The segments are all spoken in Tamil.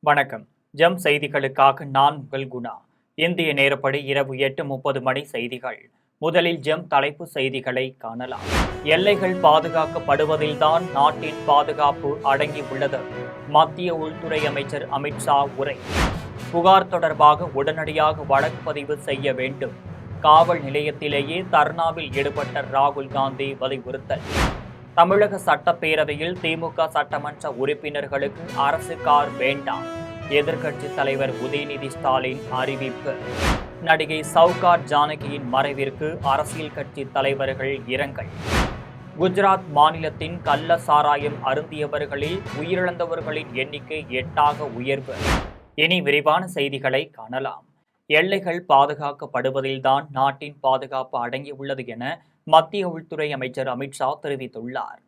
வணக்கம். ஜெம் செய்திகளுக்காக நான் உங்கள் குணா. இந்திய நேரப்படி இரவு 8:30 மணி செய்திகள். முதலில் ஜெம் தலைப்பு செய்திகளை காணலாம். எல்லைகள் பாதுகாக்கப்படுவதில்தான் நாட்டின் பாதுகாப்பு அடங்கியுள்ளது. மத்திய உள்துறை அமைச்சர் அமித்ஷா உரை. புகார் தொடர்பாக உடனடியாக வழக்கு பதிவு செய்ய வேண்டும். காவல் நிலையத்திலேயே தர்ணாவில் ஈடுபட்ட ராகுல் காந்தி வலியுறுத்தல். தமிழக சட்டப்பேரவையில் திமுக சட்டமன்ற உறுப்பினர்களுக்கு அரசு கார் வேண்டாம். எதிர்க்கட்சித் தலைவர் உதயநிதி ஸ்டாலின் அறிவிப்பு. நடிகை சவுகார் ஜானகியின் மறைவிற்கு அரசியல் கட்சி தலைவர்கள் இரங்கல். குஜராத் மாநிலத்தின் கள்ள சாராயம் அருந்தியவர்களில் உயிரிழந்தவர்களின் எண்ணிக்கை 8ஆக உயர்வு. இனி விரிவான செய்திகளை காணலாம். எல்லைகள் பாதுகாக்கப்படுவதில்தான் நாட்டின் பாதுகாப்பு அடங்கியுள்ளது என மத்திய உள்துறை அமைச்சர் அமித்ஷா தெரிவித்துள்ளார்.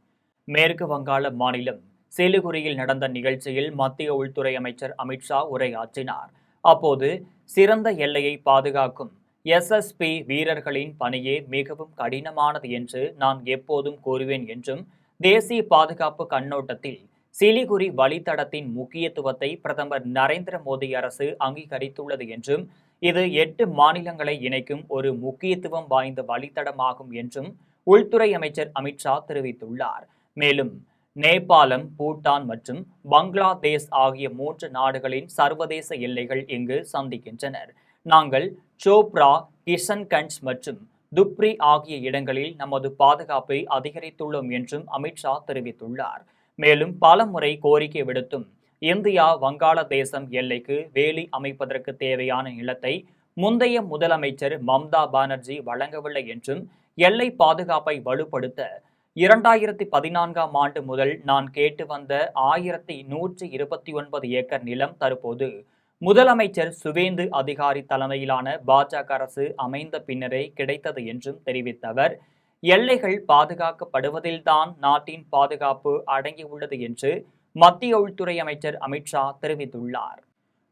மேற்கு வங்காள மாநிலம் சிலிகுரியில் நடந்த நிகழ்ச்சியில் மத்திய உள்துறை அமைச்சர் அமித்ஷா உரையாற்றினார். அப்போது சிறந்த எல்லையை பாதுகாக்கும் SSP வீரர்களின் பணியே மிகவும் கடினமானது என்று நான் எப்போதும் கூறுவேன் என்றும், தேசிய பாதுகாப்பு கண்ணோட்டத்தில் சிலிகுரி வழித்தடத்தின் முக்கியத்துவத்தை பிரதமர் நரேந்திர மோடி அரசு அங்கீகரித்துள்ளது என்றும், இது 8 மாநிலங்களை இணைக்கும் ஒரு முக்கியத்துவம் வாய்ந்த வழித்தடமாகும் என்றும் உள்துறை அமைச்சர் அமித்ஷா தெரிவித்துள்ளார். மேலும் நேபாளம், பூட்டான் மற்றும் பங்களாதேஷ் ஆகிய 3 நாடுகளின் சர்வதேச எல்லைகள் இங்கு சந்திக்கின்றனர். நாங்கள் சோப்ரா, கிஷன்கஞ்ச் மற்றும் துப்ரி ஆகிய இடங்களில் நமது பாதுகாப்பை அதிகரித்துள்ளோம் என்றும் அமித்ஷா தெரிவித்துள்ளார். மேலும் பல முறை கோரிக்கை விடுத்தும் இந்தியா வங்காளதேசம் எல்லைக்கு வேலி அமைப்பதற்கு தேவையான நிலத்தை முந்தைய முதலமைச்சர் மம்தா பானர்ஜி வழங்கவில்லை என்றும், எல்லை பாதுகாப்பை வலுப்படுத்த 2014ஆம் ஆண்டு முதல் நான் கேட்டு வந்த 1129 ஏக்கர் நிலம் தற்போது முதலமைச்சர் சுவேந்து அதிகாரி தலைமையிலான பாஜக அரசு அமைந்த பின்னரே கிடைத்தது என்றும் தெரிவித்த அவர், எல்லைகள் பாதுகாக்கப்படுவதில்தான் நாட்டின் பாதுகாப்பு அடங்கியுள்ளது என்று மத்திய உள்துறை அமைச்சர் அமித்ஷா தெரிவித்துள்ளார்.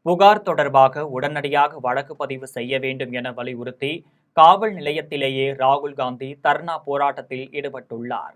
புகார் தொடர்பாக உடனடியாக வழக்கு பதிவு செய்ய வேண்டும் என வலியுறுத்தி காவல் நிலையத்திலேயே ராகுல் காந்தி தர்ணா போராட்டத்தில் ஈடுபட்டுள்ளார்.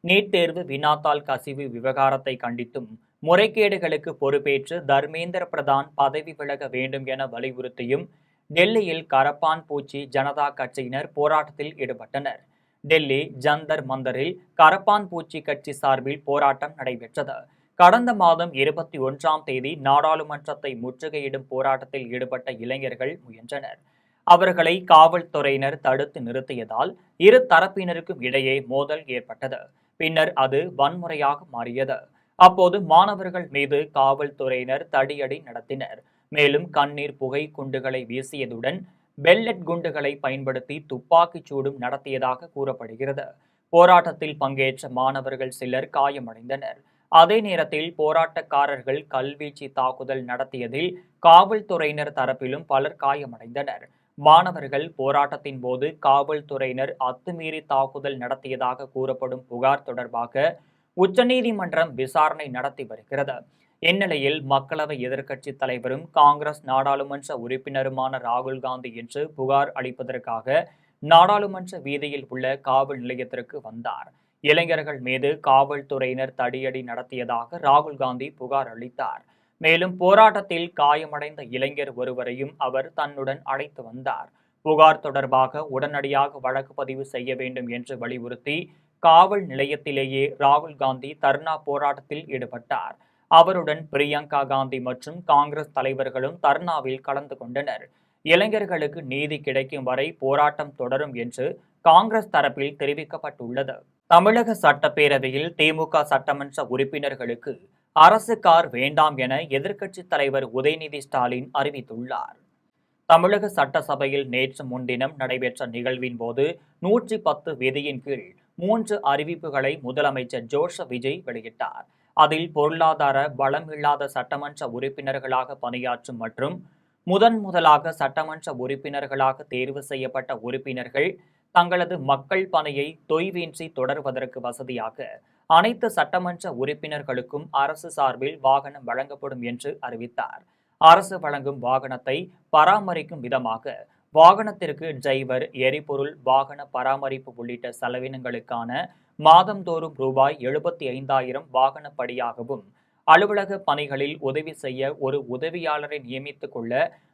நீட் தேர்வு வினாத்தாள் கசிவு விவகாரத்தை கண்டித்தும், முறைகேடுகளுக்கு பொறுப்பேற்று தர்மேந்திர பிரதான் பதவி விலக வேண்டும் என வலியுறுத்தியும் டெல்லியில் கரப்பான் பூச்சி ஜனதா கட்சியினர் போராட்டத்தில் ஈடுபட்டனர். டெல்லி ஜந்தர் மந்தரில் கரப்பான் பூச்சி கட்சி சார்பில் போராட்டம் நடைபெற்றது. கடந்த மாதம் 21ஆம் தேதி நாடாளுமன்றத்தை முற்றுகையிடும் போராட்டத்தில் ஈடுபட்ட இளைஞர்கள் முயன்றனர். அவர்களை காவல்துறையினர் தடுத்து நிறுத்தியதால் இரு தரப்பினருக்கும் இடையே மோதல் ஏற்பட்டது. பின்னர் அது வன்முறையாக மாறியது. அப்போது மாணவர்கள் மீது காவல்துறையினர் தடியடி நடத்தினர். மேலும் கண்ணீர் புகை குண்டுகளை வீசியதுடன் பெல்லட் குண்டுகளை பயன்படுத்தி துப்பாக்கிச் சூடும் நடத்தியதாக கூறப்படுகிறது. போராட்டத்தில் பங்கேற்ற மாணவர்கள் சிலர் காயமடைந்தனர். அதே நேரத்தில் போராட்டக்காரர்கள் கல்வீச்சு தாக்குதல் நடத்தியதில் காவல்துறையினர் தரப்பிலும் பலர் காயமடைந்தனர். மாணவர்கள் போராட்டத்தின் போது காவல்துறையினர் அத்துமீறி தாக்குதல் நடத்தியதாக கூறப்படும் புகார் தொடர்பாக உச்சநீதிமன்றம் விசாரணை நடத்தி வருகிறது. இந்நிலையில் மக்களவை எதிர்க்கட்சித் தலைவரும் காங்கிரஸ் நாடாளுமன்ற உறுப்பினருமான ராகுல் காந்தி இன்று புகார் அளிப்பதற்காக நாடாளுமன்ற வீதியில் உள்ள காவல் நிலையத்திற்கு வந்தார். இளைஞர்கள் மீது காவல்துறையினர் தடியடி நடத்தியதாக ராகுல் காந்தி புகார் அளித்தார். மேலும் போராட்டத்தில் காயமடைந்த இளைஞர் ஒருவரையும் அவர் தன்னுடன் அழைத்து வந்தார். புகார் தொடர்பாக உடனடியாக வழக்கு பதிவு செய்ய வேண்டும் என்று வலியுறுத்தி காவல் நிலையத்திலேயே ராகுல் காந்தி தர்ணா போராட்டத்தில் ஈடுபட்டார். அவருடன் பிரியங்கா காந்தி மற்றும் காங்கிரஸ் தலைவர்களும் தர்ணாவில் கலந்து கொண்டனர். இளைஞர்களுக்கு நீதி கிடைக்கும் வரை போராட்டம் தொடரும் என்று காங்கிரஸ் தரப்பில் தெரிவிக்கப்பட்டுள்ளது. தமிழக சட்டப்பேரவையில் திமுக சட்டமன்ற உறுப்பினர்களுக்கு அரசு கார் வேண்டாம் என எதிர்க்கட்சித் தலைவர் உதயநிதி ஸ்டாலின் அறிவித்துள்ளார். தமிழக சட்டசபையில் நேற்று முன்தினம் நடைபெற்ற நிகழ்வின் போது 110 விதியின் கீழ் 3 அறிவிப்புகளை முதலமைச்சர் ஜோசப் விஜய் வெளியிட்டார். அதில் பொருளாதார பலம் இல்லாத சட்டமன்ற உறுப்பினர்களாக பணியாற்றும் மற்றும் முதலாக சட்டமன்ற உறுப்பினர்களாக தேர்வு செய்யப்பட்ட உறுப்பினர்கள் தங்களது மக்கள் பணியை தொய்வின்றி தொடர்வதற்கு வசதியாக அனைத்து சட்டமன்ற உறுப்பினர்களுக்கும் அரசு சார்பில் வாகனம் வழங்கப்படும் என்று அறிவித்தார். அரசு வழங்கும் வாகனத்தை பராமரிக்கும் விதமாக வாகனத்திற்கு டிரைவர், எரிபொருள், வாகன பராமரிப்பு உள்ளிட்ட செலவினங்களுக்கான மாதந்தோறும் ரூபாய் 75,000 வாகனப்படியாகவும், அலுவலக பணிகளில் உதவி செய்ய ஒரு உதவியாளரை நியமித்துக் கொள்ள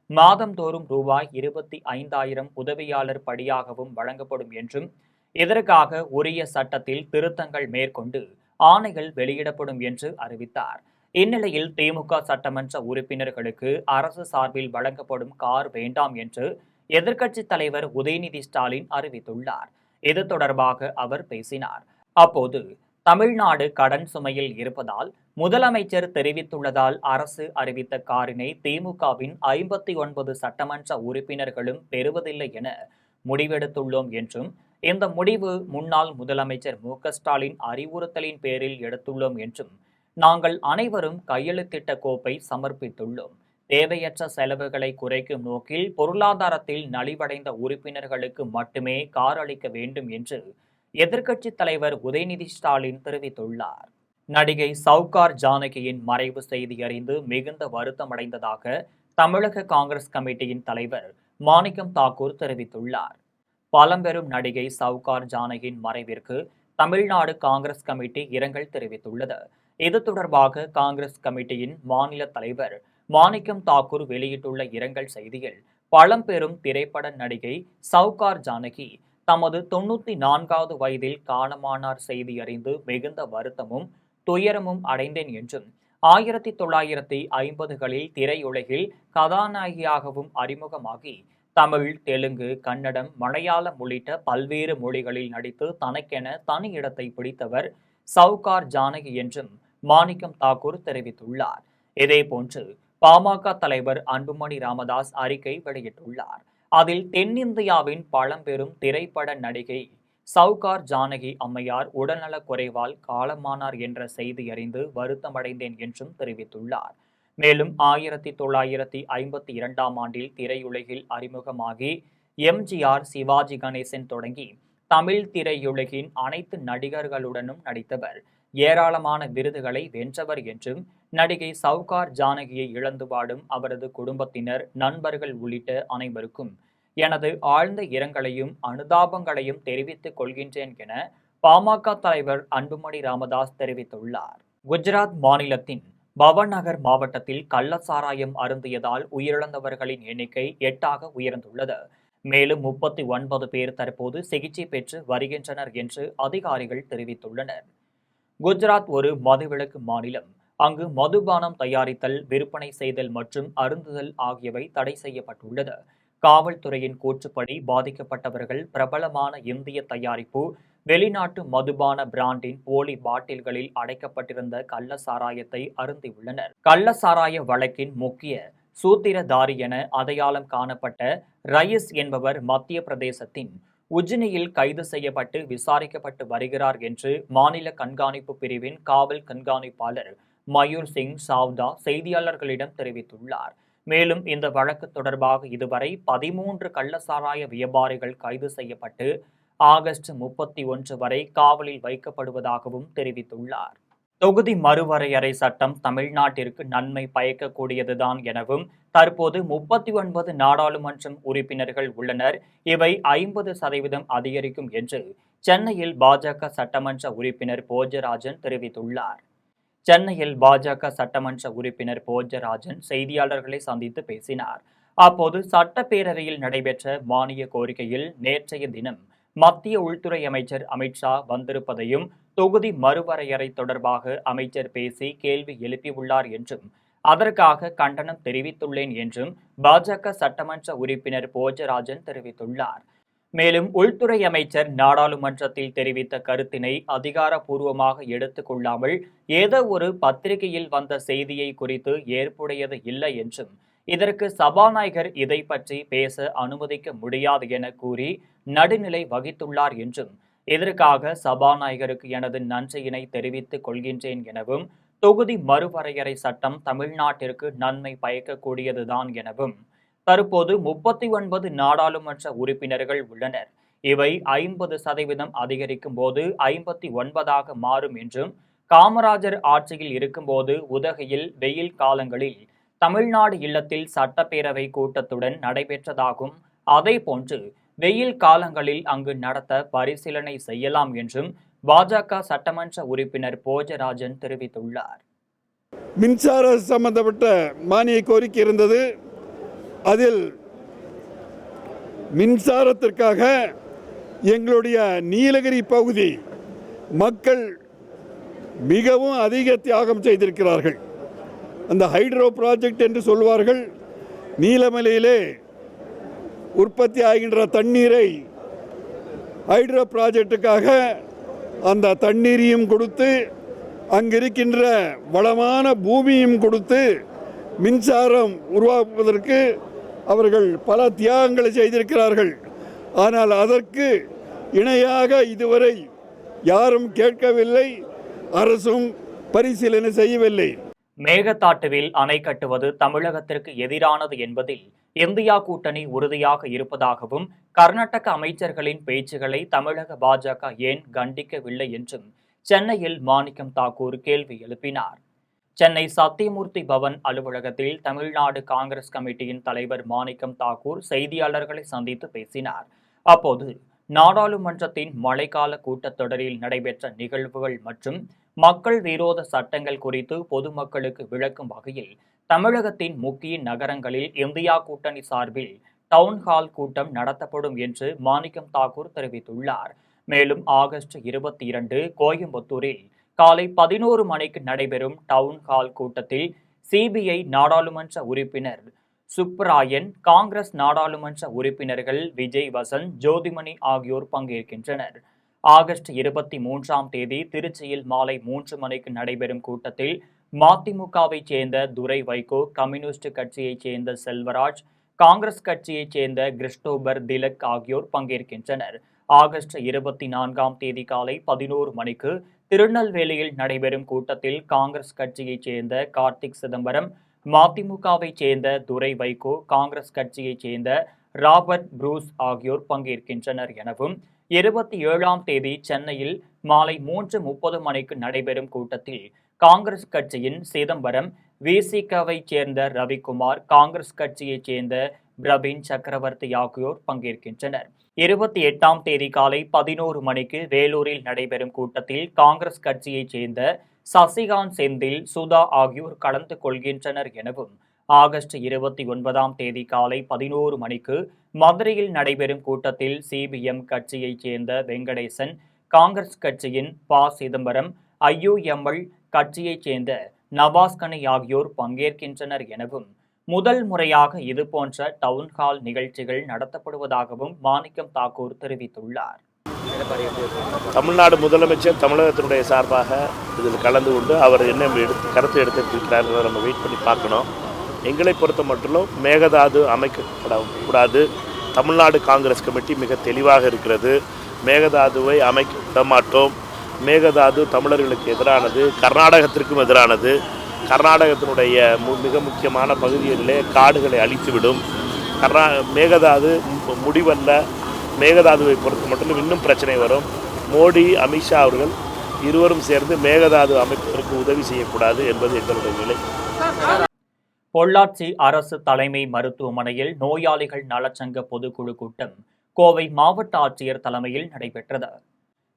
மாதந்தோறும் ரூபாய் 25,000 உதவியாளர் படியாகவும் வழங்கப்படும் என்றும், இதற்காக உரிய சட்டத்தில் திருத்தங்கள் மேற்கொண்டு ஆணைகள் வெளியிடப்படும் என்று அறிவித்தார். இந்நிலையில் திமுக சட்டமன்ற உறுப்பினர்களுக்கு அரசு சார்பில் வழங்கப்படும் கார் வேண்டாம் என்று எதிர்க்கட்சித் தலைவர் உதயநிதி ஸ்டாலின் அறிவித்துள்ளார். இது தொடர்பாக அவர் பேசினார். அப்போது தமிழ்நாடு கடன் சுமையில் இருப்பதால் முதலமைச்சர் தெரிவித்துள்ளதால் அரசு அறிவித்த காரினை திமுகவின் 59 சட்டமன்ற உறுப்பினர்களும் பெறுவதில்லை என முடிவெடுத்துள்ளோம் என்றும், இந்த முடிவு முன்னாள் முதலமைச்சர் மு.க.ஸ்டாலின் அறிவுறுத்தலின் பேரில் எடுத்துள்ளோம் என்றும், நாங்கள் அனைவரும் கையெழுத்திட்ட கோப்பை சமர்ப்பித்துள்ளோம். தேவையற்ற செலவுகளை குறைக்கும் நோக்கில் பொருளாதாரத்தில் நலிவடைந்த உறுப்பினர்களுக்கு மட்டுமே கார் அளிக்க வேண்டும் என்று எதிர்க்கட்சித் தலைவர் உதயநிதி ஸ்டாலின் தெரிவித்துள்ளார். நடிகை சவுகார் ஜானகியின் மறைவு செய்தி அறிந்து மிகுந்த வருத்தமடைந்ததாக தமிழக காங்கிரஸ் கமிட்டியின் தலைவர் மாணிக்கம் தாக்கூர் தெரிவித்துள்ளார். பழம்பெரும் நடிகை சவுகார் ஜானகியின் மறைவிற்கு தமிழ்நாடு காங்கிரஸ் கமிட்டி இரங்கல் தெரிவித்துள்ளது. இது தொடர்பாக காங்கிரஸ் கமிட்டியின் மாநில தலைவர் மாணிக்கம் தாக்கூர் வெளியிட்டுள்ள இரங்கல் செய்தியில், பழம்பெரும் திரைப்பட நடிகை சவுகார் ஜானகி தமது 94வது வயதில் காலமானார் செய்தி அறிந்து மிகுந்த வருத்தமும் துயரமும் அடைந்தேன் என்றும், 1950களில் திரையுலகில் கதாநாயகியாகவும் அறிமுகமாகி தமிழ், தெலுங்கு, கன்னடம், மலையாளம் உள்ளிட்ட பல்வேறு மொழிகளில் நடித்து தனக்கென தனி இடத்தை பிடித்தவர் சவுகார் ஜானகி என்றும் மாணிக்கம் தாக்கூர் தெரிவித்துள்ளார். இதேபோன்று பாமக தலைவர் அன்புமணி ராமதாஸ் அறிக்கை வெளியிட்டுள்ளார். அதில் தென்னிந்தியாவின் பழம்பெரும் திரைப்பட நடிகை சவுகார் ஜானகி அம்மையார் உடல்நலக் குறைவால் காலமானார் என்ற செய்தி அறிந்து வருத்தமடைந்தேன் என்றும் தெரிவித்துள்ளார். மேலும் 1952ஆம் ஆண்டில் திரையுலகில் அறிமுகமாகி எம்ஜிஆர், சிவாஜி கணேசன் தொடங்கி தமிழ் திரையுலகின் அனைத்து நடிகர்களுடனும் நடித்தவர். ஏராளமான விருதுகளை வென்றவர் என்றும், நடிகை சவுகார் ஜானகியை இழந்து வாடும் அவரது குடும்பத்தினர், நண்பர்கள் உள்ளிட்ட அனைவருக்கும் எனது ஆழ்ந்த இரங்கலையும் அனுதாபங்களையும் தெரிவித்துக் கொள்கின்றேன் என பாமக தலைவர் அன்புமணி ராமதாஸ் தெரிவித்துள்ளார். குஜராத் மாநிலத்தின் பவநகர் மாவட்டத்தில் கள்ளச்சாராயம் அருந்தியதால் உயிரிழந்தவர்களின் எண்ணிக்கை 8ஆக உயர்ந்துள்ளது. மேலும் 39 பேர் தற்போது சிகிச்சை பெற்று வருகின்றனர் என்று அதிகாரிகள் தெரிவித்துள்ளனர். குஜராத் ஒரு மதுவிலக்கு மாநிலம். அங்கு மதுபானம் தயாரித்தல், விற்பனை செய்தல் மற்றும் அருந்துதல் ஆகியவை தடை செய்யப்பட்டுள்ளது. காவல்துறையின் கூற்றுப்படி பாதிக்கப்பட்டவர்கள் பிரபலமான இந்திய தயாரிப்பு வெளிநாட்டு மதுபான பிராண்டின் போலி பாட்டில்களில் அடைக்கப்பட்டிருந்த கள்ள சாராயத்தை அருந்தியுள்ளனர். கள்ள சாராய வழக்கின் முக்கிய சூத்திரதாரி என அடையாளம் காணப்பட்ட ரயீஸ் என்பவர் மத்திய பிரதேசத்தின் உஜ்னியில் கைது செய்யப்பட்டு விசாரிக்கப்பட்டு வருகிறார் என்று மாநில கண்காணிப்பு பிரிவின் காவல் கண்காணிப்பாளர் மயூர் சிங் சாவ்தா செய்தியாளர்களிடம் தெரிவித்துள்ளார். மேலும் இந்த வழக்கு தொடர்பாக இதுவரை 13 கள்ளசாராய வியாபாரிகள் கைது செய்யப்பட்டு ஆகஸ்ட் 31 வரை காவலில் வைக்கப்படுவதாகவும் தெரிவித்துள்ளார். தொகுதி மறுவரையறை சட்டம் தமிழ்நாட்டிற்கு நன்மை பயக்கக்கூடியதுதான் எனவும், தற்போது 39 நாடாளுமன்றம் உறுப்பினர்கள் உள்ளனர், இவை 50% அதிகரிக்கும் என்று சென்னையில் பாஜக சட்டமன்ற உறுப்பினர் போஜராஜன் தெரிவித்துள்ளார். சென்னையில் பாஜக சட்டமன்ற உறுப்பினர் போஜராஜன் செய்தியாளர்களை சந்தித்து பேசினார். அப்போது சட்டப்பேரவையில் நடைபெற்ற மானிய கோரிக்கையில் நேற்றைய தினம் மத்திய உள்துறை அமைச்சர் அமித்ஷா வந்திருப்பதையும், தொகுதி மறுவரையறை தொடர்பாக அமைச்சர் பேசி கேள்வி எழுப்பியுள்ளார் என்றும், அதற்காக கண்டனம் தெரிவித்துள்ளேன் என்றும் பாஜக சட்டமன்ற உறுப்பினர் போஜராஜன் தெரிவித்துள்ளார். மேலும் உள்துறை அமைச்சர் நாடாளுமன்றத்தில் தெரிவித்த கருத்தினை அதிகாரப்பூர்வமாக எடுத்துக் கொள்ளாமல் ஏதோ ஒரு பத்திரிகையில் வந்த செய்தியை குறித்து ஏற்புடையது இல்லை என்றும், இதற்கு சபாநாயகர் இதை பற்றி பேச அனுமதிக்க முடியாது என கூறி நடுநிலை வகித்துள்ளார் என்றும், இதற்காக சபாநாயகருக்கு எனது நன்றியினை தெரிவித்துக் கொள்கின்றேன் எனவும், தொகுதி மறுவரையறை சட்டம் தமிழ்நாட்டிற்கு நன்மை பயக்கக்கூடியதுதான் எனவும், தற்போது 39 நாடாளுமன்ற உறுப்பினர்கள் உள்ளனர், இவை 50% அதிகரிக்கும் போது 59ஆக மாறும் என்றும், காமராஜர் ஆட்சியில் இருக்கும்போது உதகையில் வெயில் காலங்களில் தமிழ்நாடு இல்லத்தில் சட்டப்பேரவை கூட்டத்துடன் நடைபெற்றதாகும், அதேபோன்று வெயில் காலங்களில் அங்கு நடத்த பரிசீலனை செய்யலாம் என்றும் பாஜக சட்டமன்ற உறுப்பினர் போஜராஜன் தெரிவித்துள்ளார். மின்சார சம்பந்தப்பட்ட மானிய கோரிக்கை இருந்தது. அதில் மின்சாரத்திற்காக எங்களுடைய நீலகிரி பகுதி மக்கள் மிகவும் அதிக தியாகம் செய்திருக்கிறார்கள். அந்த ஹைட்ரோ ப்ராஜெக்ட் என்று சொல்வார்கள். நீலமலையிலே உற்பத்தி ஆகின்ற தண்ணீரை ஹைட்ரோ ப்ராஜெக்டுக்காக அந்த தண்ணீரையும் கொடுத்து அங்கிருக்கின்ற வளமான பூமியும் கொடுத்து மின்சாரம் உருவாக்குவதற்கு அவர்கள் பல தியாகங்களை செய்திருக்கிறார்கள். ஆனால் அதற்கு இணையாக இதுவரை யாரும் கேட்கவில்லை, அரசும் பரிசீலனை செய்யவில்லை. மேகதாட்டுவில் அணை கட்டுவது தமிழகத்திற்கு எதிரானது என்பதில் இந்தியா கூட்டணி உறுதியாக இருப்பதாகவும் கர்நாடக அமைச்சர்களின் பேச்சுகளை தமிழக பாஜக ஏன் கண்டிக்கவில்லை என்றும் சென்னையில் மாணிக்கம் தாக்கூர் கேள்வி எழுப்பினார். சென்னை சத்தியமூர்த்தி பவன் அலுவலகத்தில் தமிழ்நாடு காங்கிரஸ் கமிட்டியின் தலைவர் மாணிக்கம் தாக்கூர் செய்தியாளர்களை சந்தித்து பேசினார். அப்போது நாடாளுமன்றத்தின் மழைக்கால கூட்டத்தொடரில் நடைபெற்ற நிகழ்வுகள் மற்றும் மக்கள் விரோத சட்டங்கள் குறித்து பொதுமக்களுக்கு விளக்கும் வகையில் தமிழகத்தின் முக்கிய நகரங்களில் இந்தியா கூட்டணி சார்பில் டவுன்ஹால் கூட்டம் நடத்தப்படும் என்று மாணிக்கம் தாக்கூர் தெரிவித்துள்ளார். மேலும் ஆகஸ்ட் 22 கோயம்புத்தூரில் காலை 11 மணிக்கு நடைபெறும் டவுன்ஹால் கூட்டத்தில் சிபிஐ நாடாளுமன்ற உறுப்பினர் சுப்ராயன், காங்கிரஸ் நாடாளுமன்ற உறுப்பினர்கள் விஜய் வசந்த், ஜோதிமணி ஆகியோர் பங்கேற்கின்றனர். ஆகஸ்ட் 23ஆம் தேதி திருச்சியில் மாலை 3 மணிக்கு நடைபெறும் கூட்டத்தில் மதிமுகவைச் சேர்ந்த துரை வைகோ, கம்யூனிஸ்ட் கட்சியைச் சேர்ந்த செல்வராஜ், காங்கிரஸ் கட்சியைச் சேர்ந்த கிறிஸ்டோபர் திலக் ஆகியோர் பங்கேற்கின்றனர். ஆகஸ்ட் 24ஆம் தேதி காலை 11 மணிக்கு திருநெல்வேலியில் நடைபெறும் கூட்டத்தில் காங்கிரஸ் கட்சியைச் சேர்ந்த கார்த்திக் சிதம்பரம், மதிமுகவைச் சேர்ந்த துரை வைகோ, காங்கிரஸ் கட்சியைச் சேர்ந்த ராபர்ட் புரூஸ் ஆகியோர் பங்கேற்கின்றனர் எனவும் 27ஆம் தேதி சென்னையில் மாலை 3:30 மணிக்கு நடைபெறும் கூட்டத்தில் காங்கிரஸ் கட்சியின் சிதம்பரம், விசிகவைச் சேர்ந்த ரவிக்குமார், காங்கிரஸ் கட்சியைச் சேர்ந்த பிரவீன் சக்கரவர்த்தி ஆகியோர் பங்கேற்கின்றனர். 28ஆம் தேதி காலை 11 மணிக்கு வேலூரில் நடைபெறும் கூட்டத்தில் காங்கிரஸ் கட்சியைச் சேர்ந்த சசிகாந்த், செந்தில், சுதா ஆகியோர் கலந்து கொள்கின்றனர் எனவும் ஆகஸ்ட் 29ஆம் தேதி காலை 11 மணிக்கு மதுரையில் நடைபெறும் கூட்டத்தில் சிபிஎம் கட்சியைச் சேர்ந்த வெங்கடேசன், காங்கிரஸ் கட்சியின் ப. சிதம்பரம், ஐயுஎம்எல் கட்சியைச் சேர்ந்த நவாஸ்கனி ஆகியோர் பங்கேற்கின்றனர் எனவும் முதல் முறையாக இதுபோன்ற டவுன்ஹால் நிகழ்ச்சிகள் நடத்தப்படுவதாகவும் மாணிக்கம் தாக்கூர் தெரிவித்துள்ளார். தமிழ்நாடு முதலமைச்சர் தமிழகத்தினுடைய சார்பாக இதில் கலந்து கொண்டு அவர் என்ன கருத்து எடுத்திருக்கிறார் நம்ம வெயிட் பண்ணி பார்க்கணும். எங்களை பொறுத்த மட்டும் மேகதாது அமைக்கப்படக்கூடாது. தமிழ்நாடு காங்கிரஸ் கமிட்டி மிக தெளிவாக இருக்கிறது. மேகதாதுவை அமைக்க விட மாட்டோம். மேகதாது தமிழர்களுக்கு எதிரானது, கர்நாடகத்திற்கும் எதிரானது. கர்நாடகத்தினுடைய மிக முக்கியமான பகுதிகளிலே காடுகளை அழித்துவிடும். மேகதாது முடிவல்ல. மேகதாதுவை பொறுத்த மட்டும் இன்னும் பிரச்சனை வரும். மோடி, அமித்ஷா அவர்கள் இருவரும் சேர்ந்து மேகதாது அமைப்பதற்கு உதவி செய்யக்கூடாது என்பது எங்களுடைய நிலை. பொள்ளாச்சி அரசு தலைமை மருத்துவமனையில் நோயாளிகள் நலச்சங்க பொதுக்குழு கூட்டம் கோவை மாவட்ட ஆட்சியர் தலைமையில் நடைபெற்றது.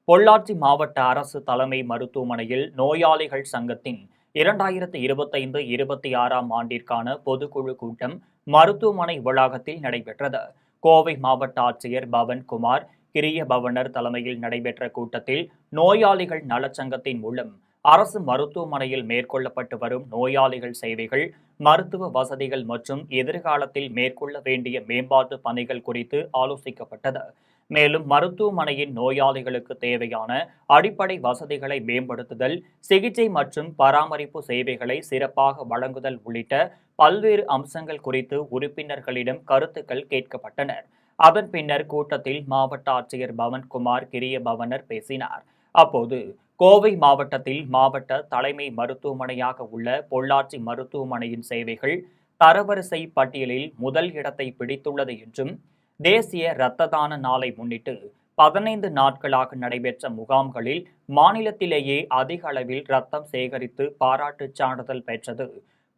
பொள்ளாச்சி மாவட்ட அரசு தலைமை மருத்துவமனையில் நோயாளிகள் சங்கத்தின் 2025-26ஆம் ஆண்டிற்கான பொதுக்குழு கூட்டம் மருத்துவமனை வளாகத்தில் நடைபெற்றது. கோவை மாவட்ட ஆட்சியர் பவன்குமார் கிரியபவனர் தலைமையில் நடைபெற்ற கூட்டத்தில் நோயாளிகள் நலச்சங்கத்தின் மூலம் அரசு மருத்துவமனையில் மேற்கொள்ளப்பட்டு வரும் நோயாளிகள் சேவைகள், மருத்துவ வசதிகள் மற்றும் எதிர்காலத்தில் மேற்கொள்ள வேண்டிய மேம்பாட்டு பணிகள் குறித்து ஆலோசிக்கப்பட்டது. மேலும் மருத்துவமனையின் நோயாளிகளுக்கு தேவையான அடிப்படை வசதிகளை மேம்படுத்துதல், சிகிச்சை மற்றும் பராமரிப்பு சேவைகளை சிறப்பாக வழங்குதல் உள்ளிட்ட பல்வேறு அம்சங்கள் குறித்து உறுப்பினர்களிடம் கருத்துக்கள் கேட்கப்பட்டன. அதன் பின்னர் கூட்டத்தில் மாவட்ட ஆட்சியர் பவன்குமார் கிரியபவனர் பேசினார். அப்போது கோவை மாவட்டத்தில் மாவட்ட தலைமை மருத்துவமனையாக உள்ள பொள்ளாச்சி மருத்துவமனையின் சேவைகள் தரவரிசை பட்டியலில் முதல் இடத்தை பிடித்துள்ளது என்றும், தேசிய இரத்த தான நாளை முன்னிட்டு 15 நாட்களாக நடைபெற்ற முகாம்களில் மாநிலத்திலேயே அதிக அளவில் ரத்தம் சேகரித்து பாராட்டுச் சான்றிதழ் பெற்றது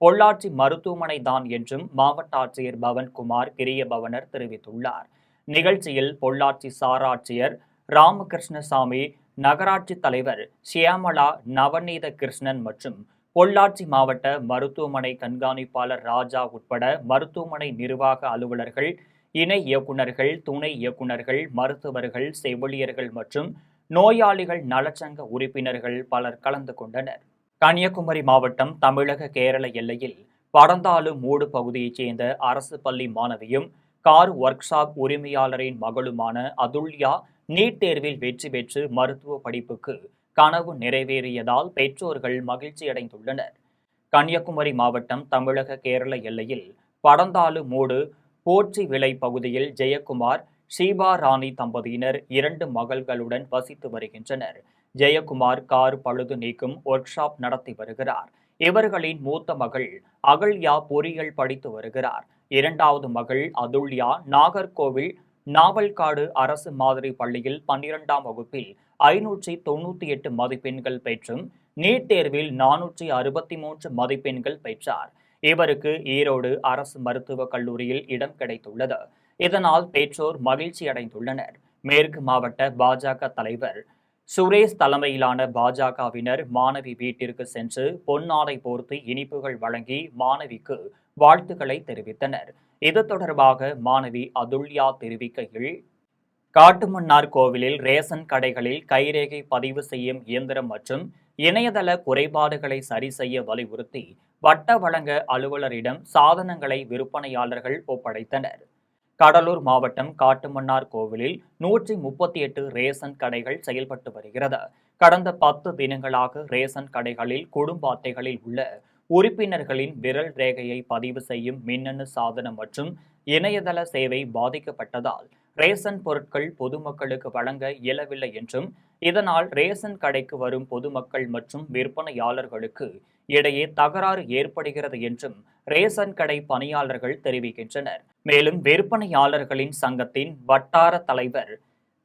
பொள்ளாச்சி மருத்துவமனை தான் என்றும் மாவட்ட ஆட்சியர் பவன்குமார் கிரியபவனர் தெரிவித்துள்ளார். நிகழ்ச்சியில் பொள்ளாச்சி சாராட்சியர் ராமகிருஷ்ணசாமி, நகராட்சி தலைவர் ஷியாமலா, நவநீத கிருஷ்ணன் மற்றும் பொள்ளாச்சி மாவட்ட மருத்துவமனை கண்காணிப்பாளர் ராஜா உட்பட மருத்துவமனை நிர்வாக அலுவலர்கள், இணை இயக்குநர்கள், துணை இயக்குநர்கள், மருத்துவர்கள், செவிலியர்கள் மற்றும் நோயாளிகள் நலச்சங்க உறுப்பினர்கள் பலர் கலந்து கொண்டனர். கன்னியாகுமரி மாவட்டம் தமிழக கேரள எல்லையில் படந்தாலு மூடு பகுதியைச் சேர்ந்த அரசு பள்ளி மாணவியும் கார் ஒர்க் ஷாப் உரிமையாளரின் மகளுமான அதுல்யா நீட் தேர்வில் வெற்றி பெற்று மருத்துவ படிப்புக்கு கனவு நிறைவேறியதால் பெற்றோர்கள் மகிழ்ச்சியடைந்துள்ளனர். கன்னியாகுமரி மாவட்டம் தமிழக கேரள எல்லையில் படந்தாலு மூடு போற்றி விளை பகுதியில் ஜெயக்குமார், ஷீபா ராணி தம்பதியினர் 2 மகள்களுடன் வசித்து வருகின்றனர். ஜெயக்குமார் கார் பழுது நீக்கும் ஒர்க் ஷாப் நடத்தி வருகிறார். இவர்களின் மூத்த மகள் அகல்யா பொறியியல் படித்து வருகிறார். 2வது மகள் அதுல்யா நாகர்கோவில் நாவல்காடு அரசு மாதிரி பள்ளியில் 12ஆம் வகுப்பில் 598 மதிப்பெண்கள் பெற்றும் நீட் தேர்வில் 463 மதிப்பெண்கள் பெற்றார். இவருக்கு ஈரோடு அரசு மருத்துவக் கல்லூரியில் இடம் கிடைத்துள்ளது. இதனால் பெற்றோர் மகிழ்ச்சி அடைந்துள்ளனர். மேற்கு மாவட்ட பாஜக தலைவர் சுரேஷ் தலைமையிலான பாஜகவினர் மாணவி வீட்டிற்கு சென்று பொன்னாடை போர்த்தி இனிப்புகள் வழங்கி மாணவிக்கு வாழ்த்துக்களை தெரிவித்தனர். இது தொடர்பாக மாணவி அதுல்யா தெரிவிக்கையில், காட்டுமன்னார் கோவிலில் ரேஷன் கடைகளில் கைரேகை பதிவு செய்யும் இயந்திரம் மற்றும் இணையதள குறைபாடுகளை சரி செய்ய வலியுறுத்தி வட்ட வழங்க அலுவலரிடம் சாதனங்களை விற்பனையாளர்கள் ஒப்படைத்தனர். கடலூர் மாவட்டம் காட்டுமன்னார் கோவிலில் 138 ரேஷன் கடைகள் செயல்பட்டு வருகிறது. கடந்த 10 தினங்களாக ரேஷன் கடைகளில் குடும்ப அட்டைகளில் உள்ள உறுப்பினர்களின் விரல் ரேகையை பதிவு செய்யும் மின்னணு சாதனம் மற்றும் இணையதள சேவை பாதிக்கப்பட்டதால் ரேஷன் பொருட்கள் பொதுமக்களுக்கு வழங்க இயலவில்லை என்றும், இதனால் ரேஷன் கடைக்கு வரும் பொதுமக்கள் மற்றும் விற்பனையாளர்களுக்கு இடையே தகராறு ஏற்படுகிறது என்றும் ரேஷன் கடை பணியாளர்கள் தெரிவிக்கின்றனர். மேலும் விற்பனையாளர்களின் சங்கத்தின் வட்டார தலைவர்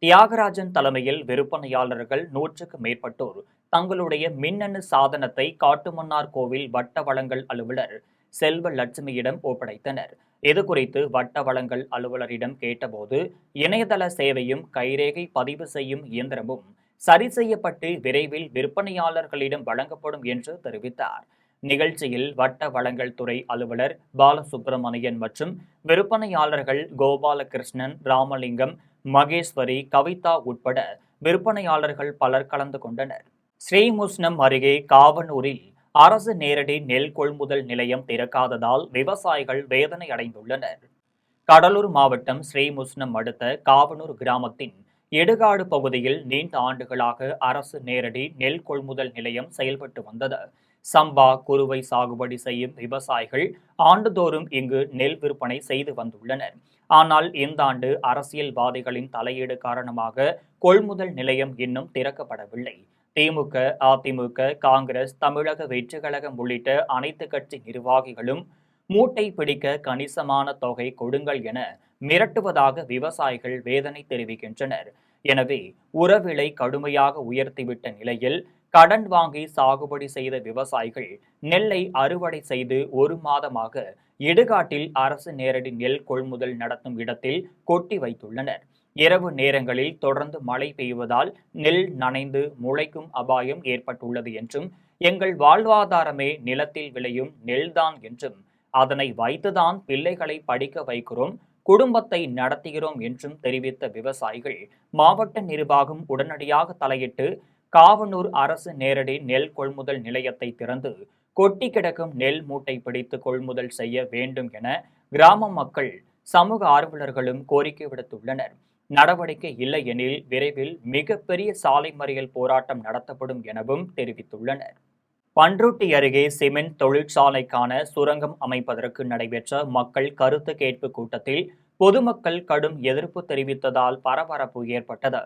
தியாகராஜன் தலைமையில் விற்பனையாளர்கள் 100க்கு மேற்பட்டோர் தங்களுடைய மின்னணு சாதனத்தை காட்டுமன்னார் கோவில் வட்ட வழங்கல் அலுவலர் செல்வ லட்சுமியிடம் ஒப்படைத்தனர். இதுகுறித்து வட்ட வழங்கல் அலுவலரிடம் கேட்டபோது இணையதள சேவையும் கைரேகை பதிவு செய்யும் இயந்திரமும் சரி செய்யப்பட்டு விரைவில் விற்பனையாளர்களிடம் வழங்கப்படும் என்று தெரிவித்தார். நிகழ்ச்சியில் வட்ட வழங்கல் துறை அலுவலர் பாலசுப்பிரமணியன் மற்றும் விற்பனையாளர்கள் கோபாலகிருஷ்ணன், ராமலிங்கம், மகேஸ்வரி, கவிதா உட்பட விற்பனையாளர்கள் பலர் கலந்து கொண்டனர். ஸ்ரீமுஷ்ணம் அருகே காவனூரில் அரசு நேரடி நெல் கொள்முதல் நிலையம் திறக்காததால் விவசாயிகள் வேதனை அடைந்துள்ளனர். கடலூர் மாவட்டம் ஸ்ரீமுஷ்ணம் அடுத்த காவனூர் கிராமத்தின் இடுகாடு பகுதியில் நீண்ட ஆண்டுகளாக அரசு நேரடி நெல் கொள்முதல் நிலையம் செயல்பட்டு வந்தது. சம்பா, குறுவை சாகுபடி செய்யும் விவசாயிகள் ஆண்டுதோறும் இங்கு நெல் விற்பனை செய்து வந்துள்ளனர். ஆனால் இந்த ஆண்டு அரசியல்வாதிகளின் தலையீடு காரணமாக கொள்முதல் நிலையம் இன்னும் திறக்கப்படவில்லை. திமுக, அதிமுக, காங்கிரஸ், தமிழக வெற்றி கழகம் உள்ளிட்ட அனைத்து கட்சி நிர்வாகிகளும் மூட்டை பிடிக்க கணிசமான தொகை கொடுங்கள் என மிரட்டுவதாக விவசாயிகள் வேதனை தெரிவிக்கின்றனர். எனவே உரவிலை கடுமையாக உயர்த்திவிட்ட நிலையில் கடன் வாங்கி சாகுபடி செய்த விவசாயிகள் நெல்லை அறுவடை செய்து 1 மாதமாக இடுகாட்டில் அரசு நேரடி நெல் கொள்முதல் நடத்தும் இடத்தில் கொட்டி வைத்துள்ளனர். இரவு நேரங்களில் தொடர்ந்து மழை பெய்வதால் நெல் நனைந்து முளைக்கும் அபாயம் ஏற்பட்டுள்ளது என்றும், எங்கள் வாழ்வாதாரமே நிலத்தில் விளையும் நெல்தான் என்றும், அதனை வைத்துதான் பிள்ளைகளை படிக்க வைக்கிறோம், குடும்பத்தை நடத்துகிறோம் என்றும் தெரிவித்த விவசாயிகள் மாவட்ட நிர்வாகம் உடனடியாக தலையிட்டு காவனூர் அரசு நேரடி நெல் கொள்முதல் நிலையத்தை திறந்து கொட்டி கிடக்கும் நெல் மூட்டை பிடித்து கொள்முதல் செய்ய வேண்டும் என கிராம மக்கள், சமூக ஆர்வலர்களும் கோரிக்கை விடுத்துள்ளனர். நடவடிக்கை இல்லை எனில் விரைவில் மிகப்பெரிய சாலை மறியல் போராட்டம் நடத்தப்படும் எனவும் தெரிவித்துள்ளனர். பண்ருட்டி அருகே சிமெண்ட் தொழிற்சாலைக்கான சுரங்கம் அமைப்பதற்கு நடைபெற்ற மக்கள் கருத்து கேட்பு கூட்டத்தில் பொதுமக்கள் கடும் எதிர்ப்பு தெரிவித்ததால் பரபரப்பு ஏற்பட்டது.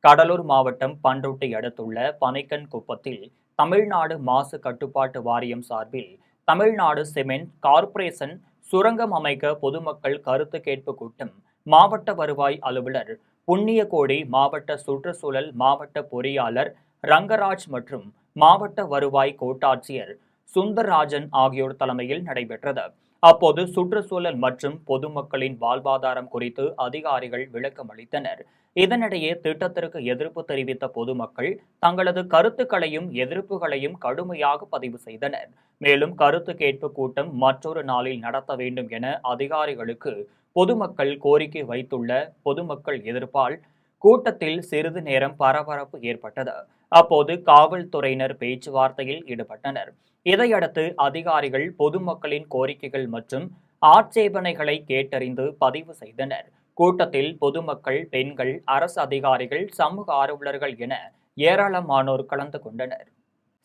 கடலூர் மாவட்டம் பண்ருட்டி அடுத்துள்ள பனைக்கன் குப்பத்தில் தமிழ்நாடு மாசு கட்டுப்பாட்டு வாரியம் சார்பில் தமிழ்நாடு சிமெண்ட் கார்ப்பரேஷன் சுரங்கம் அமைக்க பொதுமக்கள் கருத்து கேட்பு கூட்டம் மாவட்ட வருவாய் அலுவலர் புண்ணியகோடி, மாவட்ட சுற்றுச்சூழல் மாவட்ட பொறியாளர் ரங்கராஜ் மற்றும் மாவட்ட வருவாய் கோட்டாட்சியர் சுந்தர்ராஜன் ஆகியோர் தலைமையில் நடைபெற்றது. அப்போது சுற்றுச்சூழல் மற்றும் பொதுமக்களின் வாழ்வாதாரம் குறித்து அதிகாரிகள் விளக்கம் அளித்தனர். இதனிடையே திட்டத்திற்கு எதிர்ப்பு தெரிவித்த பொதுமக்கள் தங்களது கருத்துக்களையும் எதிர்ப்புகளையும் கடுமையாக பதிவு செய்தனர். மேலும் கருத்து கேட்பு கூட்டம் மற்றொரு நாளில் நடத்த வேண்டும் என அதிகாரிகளுக்கு பொதுமக்கள் கோரிக்கை வைத்துள்ள பொதுமக்கள் எதிர்ப்பால் கூட்டத்தில் சிறிது நேரம் பரபரப்பு ஏற்பட்டது. அப்போது காவல்துறையினர் பேச்சுவார்த்தையில் ஈடுபட்டனர். இதையடுத்து அதிகாரிகள் பொதுமக்களின் கோரிக்கைகள் மற்றும் ஆட்சேபனைகளை கேட்டறிந்து பதிவு செய்தனர். கூட்டத்தில் பொதுமக்கள், பெண்கள், அரசு அதிகாரிகள், சமூக ஆர்வலர்கள் என ஏராளமானோர் கலந்து கொண்டனர்.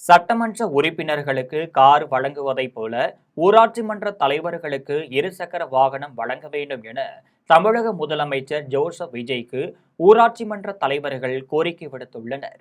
சட்டமன்ற உறுப்பினர்களுக்கு கார் வழங்குவதைப் போல ஊராட்சி மன்ற தலைவர்களுக்கு இருசக்கர வாகனம் வழங்க வேண்டும் என தமிழக முதலமைச்சர் ஜோசப் விஜய்க்கு ஊராட்சி மன்ற தலைவர்கள் கோரிக்கை விடுத்துள்ளனர்.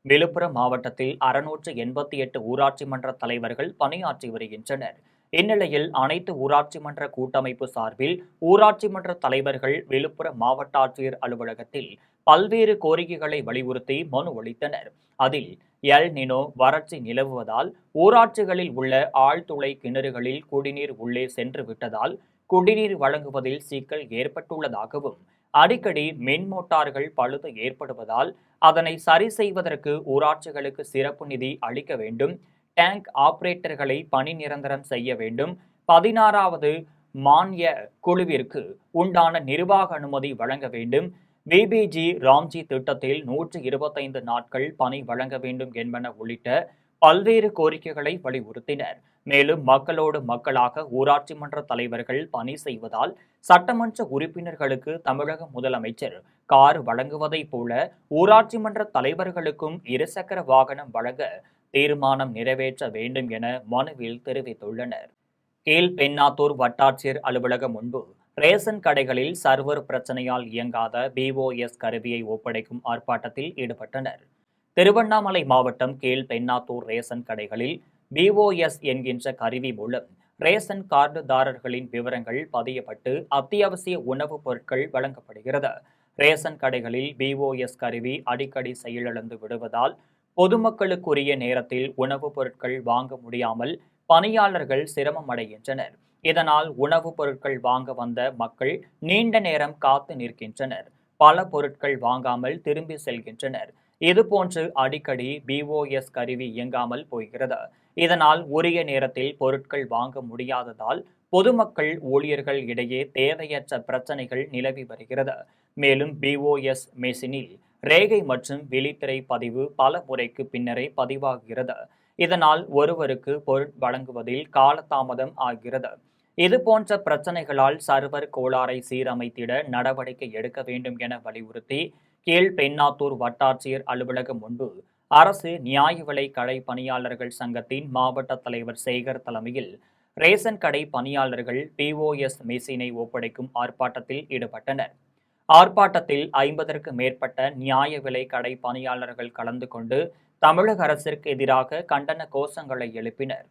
விழுப்புரம் மாவட்டத்தில் 688 ஊராட்சி மன்ற தலைவர்கள் பணியாற்றி வருகின்றனர். இந்நிலையில் அனைத்து ஊராட்சி மன்ற கூட்டமைப்பு சார்பில் ஊராட்சி மன்ற தலைவர்கள் விழுப்புரம் மாவட்ட ஆட்சியர் அலுவலகத்தில் பல்வேறு கோரிக்கைகளை வலியுறுத்தி மனு அளித்தனர். அதில் எல் நினோ வறட்சி நிலவுவதால் ஊராட்சிகளில் உள்ள ஆழ்துளை கிணறுகளில் குடிநீர் உள்ளே சென்று விட்டதால் குடிநீர் வழங்குவதில் சிக்கல் ஏற்பட்டுள்ளதாகவும், அடிக்கடி மின் மோட்டார்கள் பழுது ஏற்படுவதால் அதனை சரி செய்வதற்கு ஊராட்சிகளுக்கு சிறப்பு நிதி அளிக்க வேண்டும், டேங்க் ஆபரேட்டர்களை பணி நிரந்தரம் செய்ய வேண்டும், 16வது மானிய குழுவிற்கு உண்டான நிர்வாக அனுமதி வழங்க வேண்டும், விபிஜி ராம்ஜி திட்டத்தில் 125 நாட்கள் பணி வழங்க வேண்டும் என்பன உள்ளிட்ட பல்வேறு கோரிக்கைகளை வலியுறுத்தினர். மேலும் மக்களோடு மக்களாக ஊராட்சி மன்ற தலைவர்கள் பணி செய்வதால் சட்டமன்ற உறுப்பினர்களுக்கு தமிழக முதலமைச்சர் கார் வழங்குவதைப் போல ஊராட்சி மன்ற தலைவர்களுக்கும் இருசக்கர வாகனம் வழங்க தீர்மானம் நிறைவேற்ற வேண்டும் என மனுவில் தெரிவித்துள்ளனர். கீழ்பெண்ணாத்தூர் வட்டாட்சியர் அலுவலகம் முன்பு ரேஷன் கடைகளில் சர்வர் பிரச்சனையால் இயங்காத பிஓஎஸ் கருவியை ஒப்படைக்கும் ஆர்ப்பாட்டத்தில் ஈடுபட்டனர். திருவண்ணாமலை மாவட்டம் கீழ்பெண்ணாத்தூர் ரேஷன் கடைகளில் பிஓஎஸ் என்கின்ற கருவி மூலம் ரேஷன் கார்டுதாரர்களின் விவரங்கள் பதியப்பட்டு அத்தியாவசிய உணவுப் பொருட்கள் வழங்கப்படுகிறது. ரேஷன் கடைகளில் பிஓஎஸ் கருவி அடிக்கடி செயலிழந்து விடுவதால் பொதுமக்களுக்குரிய நேரத்தில் உணவுப் பொருட்கள் வாங்க முடியாமல் பணியாளர்கள் சிரமம் அடைகின்றனர். இதனால் உணவுப் பொருட்கள் வாங்க வந்த மக்கள் நீண்ட நேரம் காத்து நிற்கின்றனர். பல பொருட்கள் வாங்காமல் திரும்பி செல்கின்றனர். இதுபோன்று அடிக்கடி பிஓஎஸ் கருவி இயங்காமல் போகிறது. இதனால் உரிய நேரத்தில் பொருட்கள் வாங்க முடியாததால் பொதுமக்கள், ஊழியர்கள் இடையே தேவையற்ற பிரச்சனைகள் நிலவி வருகிறது. மேலும் பிஓஎஸ் மெஷினில் ரேகை மற்றும் விழித்திரை பதிவு பல முறைக்கு பின்னரே பதிவாகிறது. இதனால் ஒருவருக்கு பொருள் வழங்குவதில் காலதாமதம் ஆகிறது. இதுபோன்ற பிரச்சனைகளால் சர்வர் கோளாறை சீரமைத்திட நடவடிக்கை எடுக்க வேண்டும் என வலியுறுத்தி கீழ்பெண்ணாத்தூர் வட்டாட்சியர் அலுவலகம் முன்பு அரசு நியாய விலை கடை பணியாளர்கள் சங்கத்தின் மாவட்ட தலைவர் சேகர் தலைமையில் ரேஷன் கடை பணியாளர்கள் பிஓஎஸ் மெஷினை ஒப்படைக்கும் ஆர்ப்பாட்டத்தில் ஈடுபட்டனர். ஆர்ப்பாட்டத்தில் 50ற்கு மேற்பட்ட நியாய விலை கடை பணியாளர்கள் கலந்து கொண்டு தமிழக அரசிற்கு எதிராக கண்டன கோஷங்களை எழுப்பினர்.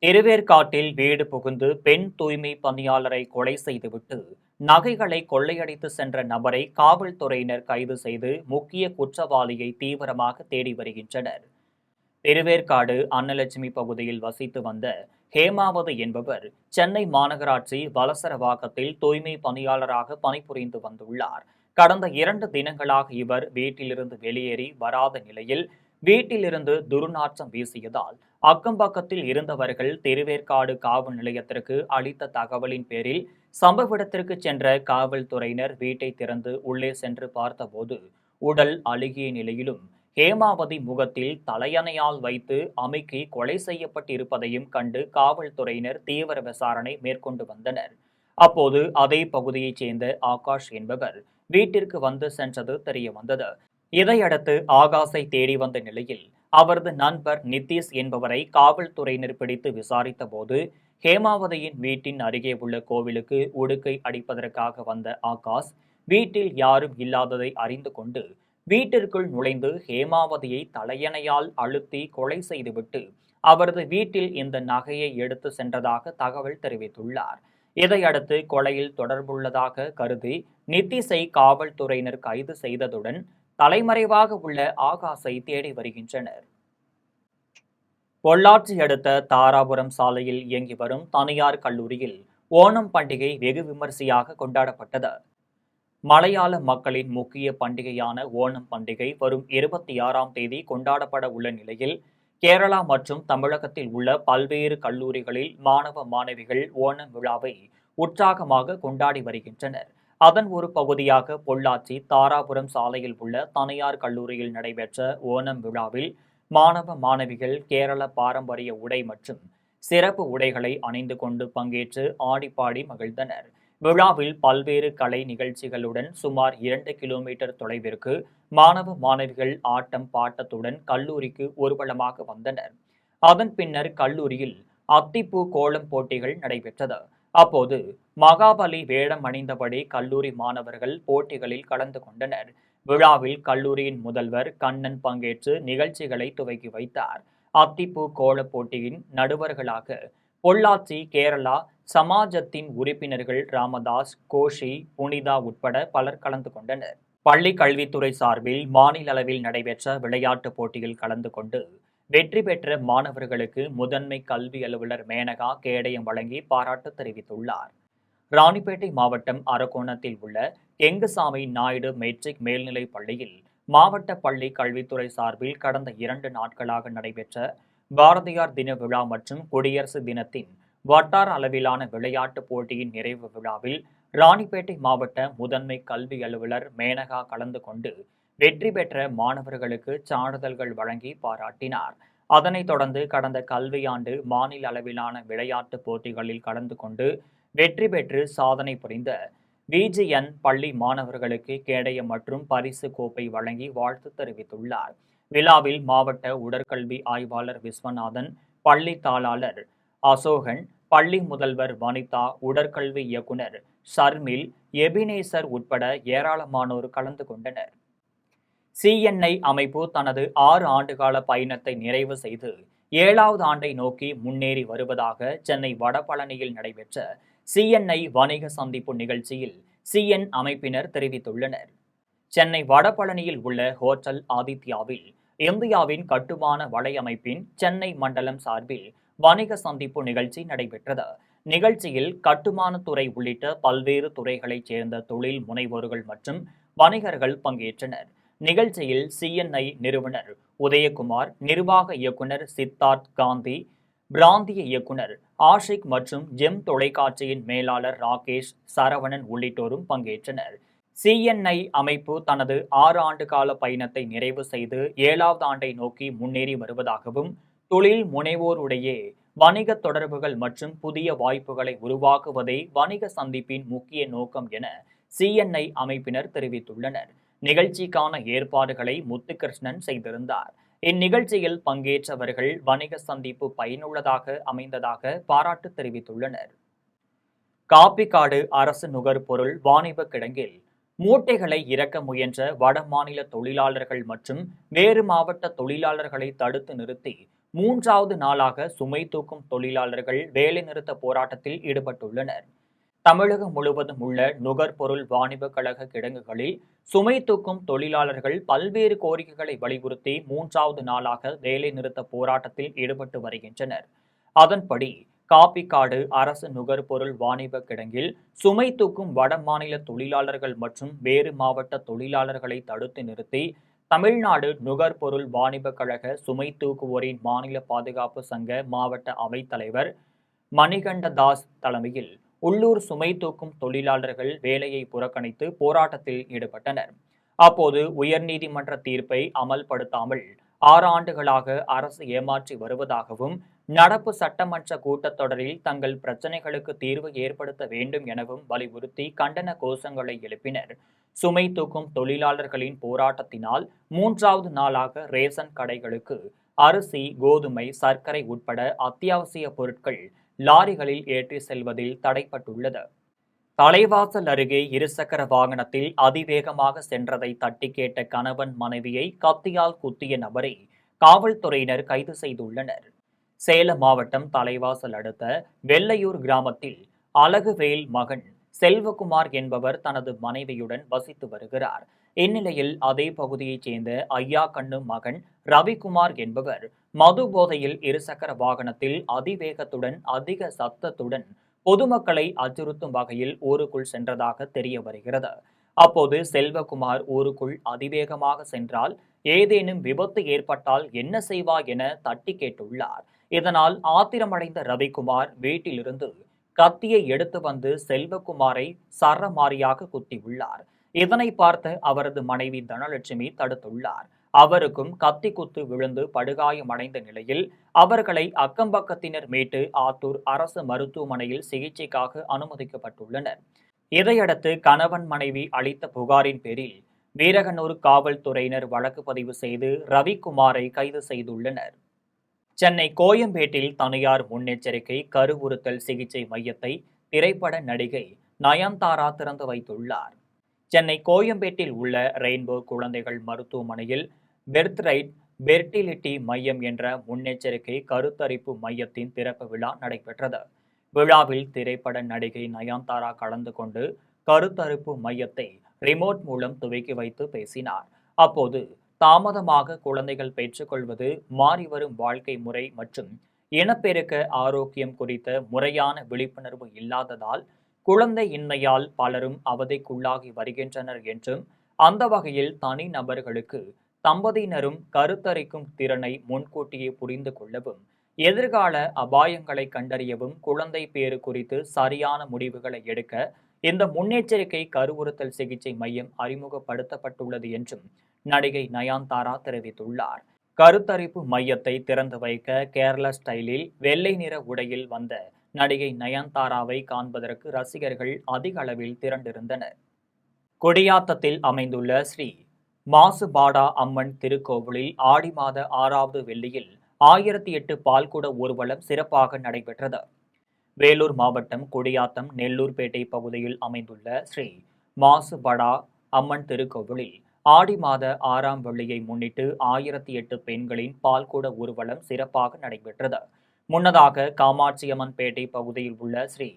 திருவேற்காட்டில் வீடு புகுந்து பெண் தூய்மை பணியாளரை கொலை செய்துவிட்டு நகைகளை கொள்ளையடித்து சென்ற நபரை காவல்துறையினர் கைது செய்து முக்கிய குற்றவாளியை தீவிரமாக தேடி வருகின்றனர். திருவேற்காடு அன்னலட்சுமி பகுதியில் வசித்து வந்த ஹேமாவதி என்பவர் சென்னை மாநகராட்சி வலசரவாக்கத்தில் தூய்மை பணியாளராக பணிபுரிந்து வந்துள்ளார். கடந்த 2 தினங்களாக இவர் வீட்டிலிருந்து வெளியேறி வராத நிலையில் வீட்டிலிருந்து துர்நாற்றம் வீசியதால் அக்கம்பக்கத்தில் இருந்தவர்கள் திருவேற்காடு காவல் நிலையத்திற்கு அளித்த தகவலின் பேரில் சம்பவ இடத்திற்கு சென்ற காவல்துறையினர் வீட்டை திறந்து உள்ளே சென்று பார்த்தபோது உடல் அழுகிய நிலையிலும் ஹேமாவதி முகத்தில் தலையணையால் வைத்து அமுக்கி கொலை செய்யப்பட்டிருப்பதையும் கண்டு காவல்துறையினர் தீவிர விசாரணை மேற்கொண்டு வந்தனர். அப்போது அதே பகுதியைச் சேர்ந்த ஆகாஷ் என்பவர் வீட்டிற்கு வந்து சென்றது தெரிய வந்தது. இதையடுத்து ஆகாஷை தேடி வந்த நிலையில் அவரது நண்பர் நிதிஷ் என்பவரை காவல்துறையினர் பிடித்து விசாரித்த போது ஹேமாவதியின் வீட்டின் அருகே உள்ள கோவிலுக்கு உடுக்கை அடிப்பதற்காக வந்த ஆகாஷ் வீட்டில் யாரும் இல்லாததை அறிந்து கொண்டு வீட்டிற்குள் நுழைந்து ஹேமாவதியை தலையணையால் அழுத்தி கொலை செய்துவிட்டு அவரது வீட்டில் இந்த நகையை எடுத்து சென்றதாக தகவல் தெரிவித்துள்ளார். இதையடுத்து கொலையில் தொடர்புள்ளதாக கருதி நிதிஷை காவல்துறையினர் கைது செய்ததுடன் தலைமறைவாக உள்ள ஆகாஷை தேடி வருகின்றனர். பொள்ளாச்சி அடுத்த தாராபுரம் சாலையில் இயங்கி வரும் தனியார் கல்லூரியில் ஓணம் பண்டிகை வெகு விமரிசையாக கொண்டாடப்பட்டது. மலையாள மக்களின் முக்கிய பண்டிகையான ஓணம் பண்டிகை வரும் 26ஆம் தேதி கொண்டாடப்பட உள்ள நிலையில் கேரளா மற்றும் தமிழகத்தில் உள்ள பல்வேறு கல்லூரிகளில் மாணவ மாணவிகள் ஓணம் விழாவை உற்சாகமாக கொண்டாடி வருகின்றனர். அதன் ஒரு பகுதியாக பொள்ளாச்சி தாராபுரம் சாலையில் உள்ள தனியார் கல்லூரியில் நடைபெற்ற ஓணம் விழாவில் மாணவ மாணவிகள் கேரள பாரம்பரிய உடை மற்றும் சிறப்பு உடைகளை அணிந்து கொண்டு பங்கேற்று ஆடிப்பாடி மகிழ்ந்தனர். விழாவில் பல்வேறு கலை நிகழ்ச்சிகளுடன் சுமார் 2 கிலோமீட்டர் தொலைவிற்கு மாணவ மாணவிகள் ஆட்டம் பாட்டத்துடன் கல்லூரிக்கு ஊர்வலமாக வந்தனர். அதன் பின்னர் கல்லூரியில் அத்திப்பூ கோலம் போட்டிகள் நடைபெற்றது. அப்போது மகாபலி வேடம் அணிந்தபடி கல்லூரி மாணவர்கள் போட்டிகளில் கலந்து கொண்டனர். விழாவில் கல்லூரியின் முதல்வர் கண்ணன் பங்கேற்று நிகழ்ச்சிகளை துவக்கி வைத்தார். அத்திப்பூ கோல போட்டியின் நடுவர்களாக பொள்ளாச்சி கேரளா சமாஜத்தின் உறுப்பினர்கள் ராமதாஸ், கோஷி, புனிதா உட்பட பலர் கலந்து கொண்டனர். பள்ளி கல்வித்துறை சார்பில் மாநில அளவில் நடைபெற்ற விளையாட்டுப் போட்டியில் கலந்து கொண்டு வெற்றி பெற்ற மாணவர்களுக்கு முதன்மை கல்வி அலுவலர் மேனகா கேடயம் வழங்கி பாராட்டு தெரிவித்துள்ளார். ராணிப்பேட்டை மாவட்டம் அரக்கோணத்தில் உள்ள எங்குசாமி நாயுடு மெட்ரிக் மேல்நிலைப் பள்ளியில் மாவட்ட பள்ளி கல்வித்துறை சார்பில் கடந்த 2 நாட்களாக நடைபெற்ற பாரதியார் தின விழா மற்றும் குடியரசு தினத்தின் வட்டார அளவிலான விளையாட்டுப் போட்டியின் நிறைவு விழாவில் ராணிப்பேட்டை மாவட்ட முதன்மை கல்வி அலுவலர் மேனகா கலந்து கொண்டு வெற்றி பெற்ற மாணவர்களுக்கு சான்றிதழ்கள் வழங்கி பாராட்டினார். அதனைத் தொடர்ந்து கடந்த கல்வியாண்டு மாநில அளவிலான விளையாட்டுப் போட்டிகளில் கலந்து கொண்டு வெற்றி பெற்று சாதனை புரிந்த விஜிஎன் பள்ளி மாணவர்களுக்கு கேடயம் மற்றும் பரிசு கோப்பை வழங்கி வாழ்த்து தெரிவித்துள்ளார். விழாவில் மாவட்ட உடற்கல்வி ஆய்வாளர் விஸ்வநாதன், பள்ளி தாளாளர் அசோகன், பள்ளி முதல்வர் வனிதா, உடற்கல்வி இயக்குனர் ஷர்மில், எபினேசர் உட்பட ஏராளமானோர் கலந்து கொண்டனர். சிஎன்ஐ அமைப்பு தனது 6 ஆண்டுகால பயணத்தை நிறைவு செய்து 7வது ஆண்டை நோக்கி முன்னேறி வருவதாக சென்னை வடபழனியில் நடைபெற்ற சிஎன்ஐ வணிக சந்திப்பு நிகழ்ச்சியில் சிஎன் அமைப்பினர் தெரிவித்துள்ளனர். சென்னை வடபழனியில் உள்ள ஹோட்டல் ஆதித்யாவில் இந்தியாவின் கட்டுமான வலையமைப்பின் சென்னை மண்டலம் சார்பில் வணிக சந்திப்பு நிகழ்ச்சி நடைபெற்றது. நிகழ்ச்சியில் கட்டுமானத்துறை உள்ளிட்ட பல்வேறு துறைகளைச் சேர்ந்த தொழில் முனைவோர்கள் மற்றும் வணிகர்கள் பங்கேற்றனர். நிகழ்ச்சியில் சிஎன்ஐ நிறுவனர் உதயகுமார், நிர்வாக இயக்குனர் சித்தார்த் காந்தி, பிராந்திய இயக்குனர் ஆஷிக் மற்றும் ஜெம் தொலைக்காட்சியின் மேலாளர் ராகேஷ், சரவணன் உள்ளிட்டோரும் பங்கேற்றனர். சிஎன்ஐ அமைப்பு தனது 6 ஆண்டுகால பயணத்தை நிறைவு செய்து 7வது ஆண்டை நோக்கி முன்னேறி வருவதாகவும் தொழில் முனைவோருடைய வணிக தொடர்புகள் மற்றும் புதிய வாய்ப்புகளை உருவாக்குவதே வணிக சந்திப்பின் முக்கிய நோக்கம் என சிஎன்ஐ அமைப்பினர் தெரிவித்துள்ளனர். நிகழ்ச்சிக்கான ஏற்பாடுகளை முத்துகிருஷ்ணன் செய்திருந்தார். இந்நிகழ்ச்சியில் பங்கேற்றவர்கள் வணிக சந்திப்பு பயனுள்ளதாக அமைந்ததாக பாராட்டு தெரிவித்துள்ளனர். காப்பிக்காடு அரசு நுகர்பொருள் வாணிப கிடங்கில் மூட்டைகளை இறக்க முயன்ற வட மாநில தொழிலாளர்கள் மற்றும் வேறு மாவட்ட தொழிலாளர்களை தடுத்து நிறுத்தி 3வது நாளாக சுமை தூக்கும் தொழிலாளர்கள் வேலைநிறுத்த போராட்டத்தில் ஈடுபட்டுள்ளனர். தமிழகம் முழுவதும் உள்ள நுகர்பொருள் வாணிப கழக கிடங்குகளில் சுமை தூக்கும் தொழிலாளர்கள் பல்வேறு கோரிக்கைகளை வலியுறுத்தி 3வது நாளாக வேலைநிறுத்த போராட்டத்தில் ஈடுபட்டு வருகின்றனர். அதன்படி காப்பிக்காடு அரசு நுகர்பொருள் வாணிப கிடங்கில் சுமை தூக்கும் வட மாநில தொழிலாளர்கள் மற்றும் வேறு மாவட்ட தொழிலாளர்களை தடுத்து நிறுத்தி தமிழ்நாடு நுகர்பொருள் வாணிப கழக சுமை தூக்குவோரின் மாநில பாதுகாப்பு சங்க மாவட்ட அவைத்தலைவர் மணிகண்டதாஸ் தலைமையில் உள்ளூர் சுமை தூக்கும் தொழிலாளர்கள் வேலையை புறக்கணித்து போராட்டத்தில் ஈடுபட்டனர். அப்போது உயர்நீதிமன்ற தீர்ப்பை அமல்படுத்தாமல் 6 ஆண்டுகளாக அரசு ஏமாற்றி வருவதாகவும் நடப்பு சட்டமன்ற கூட்டத்தொடரில் தங்கள் பிரச்சினைகளுக்கு தீர்வு ஏற்படுத்த வேண்டும் எனவும் வலியுறுத்தி கண்டன கோஷங்களை எழுப்பினர். சுமை தூக்கும் தொழிலாளர்களின் போராட்டத்தினால் 3வது நாளாக ரேஷன் கடைகளுக்கு அரிசி, கோதுமை, சர்க்கரை உட்பட அத்தியாவசிய பொருட்கள் லாரிகளில் ஏற்றி செல்வதில் தடைப்பட்டுள்ளது. தலைவாசல் அருகே இருசக்கர வாகனத்தில் அதிவேகமாக சென்றதை தட்டி கேட்ட கணவன் மனைவியை கத்தியால் குத்திய நபரை காவல்துறையினர் கைது செய்துள்ளனர். சேலம் மாவட்டம் தலைவாசல் அடுத்த வெள்ளையூர் கிராமத்தில் அழகுவேல் மகன் செல்வகுமார் என்பவர் தனது மனைவியுடன் வசித்து வருகிறார். இந்நிலையில் அதே பகுதியைச் சேர்ந்த ஐயா கண்ணு மகன் ரவிக்குமார் என்பவர் மது போதையில் இருசக்கர வாகனத்தில் அதிவேகத்துடன் அதிக சத்தத்துடன் பொதுமக்களை அச்சுறுத்தும் வகையில் ஊருக்குள் சென்றதாக தெரிய வருகிறது. அப்போது செல்வகுமார் ஊருக்குள் அதிவேகமாக சென்றால் ஏதேனும் விபத்து ஏற்பட்டால் என்ன செய்வாய் என தட்டி கேட்டுள்ளார். இதனால் ஆத்திரமடைந்த ரவிக்குமார் வீட்டிலிருந்து கத்தியை எடுத்து வந்து செல்வகுமாரை சரமாரியாக குத்தியுள்ளார். இதனை பார்த்த அவரது மனைவி தனலட்சுமி தடுத்துள்ளார். அவருக்கும் கத்தி குத்து விழுந்து படுகாயமடைந்த நிலையில் அவர்களை அக்கம்பக்கத்தினர் மீட்டு ஆத்தூர் அரசு மருத்துவமனையில் சிகிச்சைக்காக அனுமதிக்கப்பட்டுள்ளனர். இதையடுத்து கணவன் மனைவி அளித்த புகாரின் பேரில் வீரகனூர் காவல்துறையினர் வழக்கு பதிவு செய்து ரவிக்குமாரை கைது செய்துள்ளனர். சென்னை கோயம்பேட்டில் தனியார் முன்னெச்சரிக்கை கருவுறுத்தல் சிகிச்சை மையத்தை திரைப்பட நடிகை நயன்தாரா திறந்து வைத்துள்ளார். சென்னை கோயம்பேட்டில் உள்ள ரெயின்போ குழந்தைகள் மருத்துவமனையில் பெர்த்ரைட் பெர்டிலிட்டி மையம் என்ற முன்னெச்சரிக்கை கருத்தரிப்பு மையத்தின் திறப்பு விழா நடைபெற்றது. விழாவில் திரைப்பட நடிகை நயன்தாரா கலந்து கொண்டு கருத்தரிப்பு மையத்தை ரிமோட் மூலம் துவக்கி வைத்து பேசினார். அப்போது தாமதமாக குழந்தைகள் பெற்றுக்கொள்வது, மாறிவரும் வாழ்க்கை முறை மற்றும் இனப்பெருக்க ஆரோக்கியம் குறித்த முறையான விழிப்புணர்வு இல்லாததால் குழந்தை இன்மையால் பலரும் அவதிக்குள்ளாகி வருகின்றனர் என்றும், அந்த வகையில் தனி நபர்களுக்கு தம்பதியினரும் கருத்தரிக்கும் திறனை முன்கூட்டியே புரிந்து கொள்ளவும், எதிர்கால அபாயங்களை கண்டறியவும், குழந்தை பேறு குறித்து சரியான முடிவுகளை எடுக்க இந்த முன்னெச்சரிக்கை கருவுறுத்தல் சிகிச்சை மையம் அறிமுகப்படுத்தப்பட்டுள்ளது என்றும் நடிகை நயன்தாரா தெரிவித்துள்ளார். கருத்தரிப்பு மையத்தை திறந்து வைக்க கேரள ஸ்டைலில் வெள்ளை நிற உடையில் வந்த நடிகை நயன்தாராவை காண்பதற்கு ரசிகர்கள் அதிக அளவில் திரண்டிருந்தனர். கொடியாத்தத்தில் அமைந்துள்ள ஸ்ரீ மாசுபாடா அம்மன் திருக்கோவிலில் ஆடி மாத 6வது வெள்ளியில் 1008 பால்குட ஊர்வலம் சிறப்பாக நடைபெற்றது. வேலூர் மாவட்டம் கொடியாத்தம் நெல்லூர்பேட்டை பகுதியில் அமைந்துள்ள ஸ்ரீ மாசுபாடா அம்மன் திருக்கோவிலில் ஆடி மாத 6ஆம் வெள்ளியை முன்னிட்டு 1008 பெண்களின் பால்குட ஊர்வலம் சிறப்பாக நடைபெற்றது. முன்னதாக காமாட்சியம்மன் பேட்டை பகுதியில் உள்ள ஸ்ரீ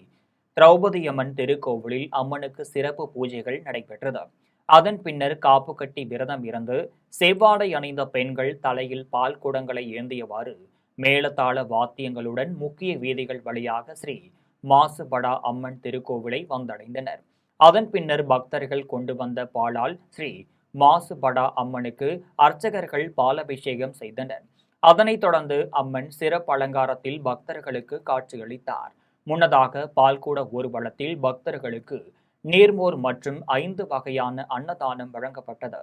திரௌபதியம்மன் திருக்கோவிலில் அம்மனுக்கு சிறப்பு பூஜைகள் நடைபெற்றது. அதன் பின்னர் காப்பு கட்டி விரதம் இருந்து செவ்வாடை அணிந்த பெண்கள் தலையில் பால் குடங்களை ஏந்தியவாறு மேளதாள வாத்தியங்களுடன் முக்கிய வீதிகள் வழியாக ஸ்ரீ மாசுபடா அம்மன் திருக்கோவிலை வந்தடைந்தனர். அதன் பின்னர் பக்தர்கள் கொண்டு வந்த பாலால் ஸ்ரீ மாசுபடா அம்மனுக்கு அர்ச்சகர்கள் பாலபிஷேகம் செய்தனர். அதனைத் தொடர்ந்து அம்மன் சிறப்பு அலங்காரத்தில் பக்தர்களுக்கு காட்சியளித்தார். முன்னதாக பால்குட ஊர்வலத்தில் பக்தர்களுக்கு நீர்மோர் மற்றும் 5 வகையான அன்னதானம் வழங்கப்பட்டது.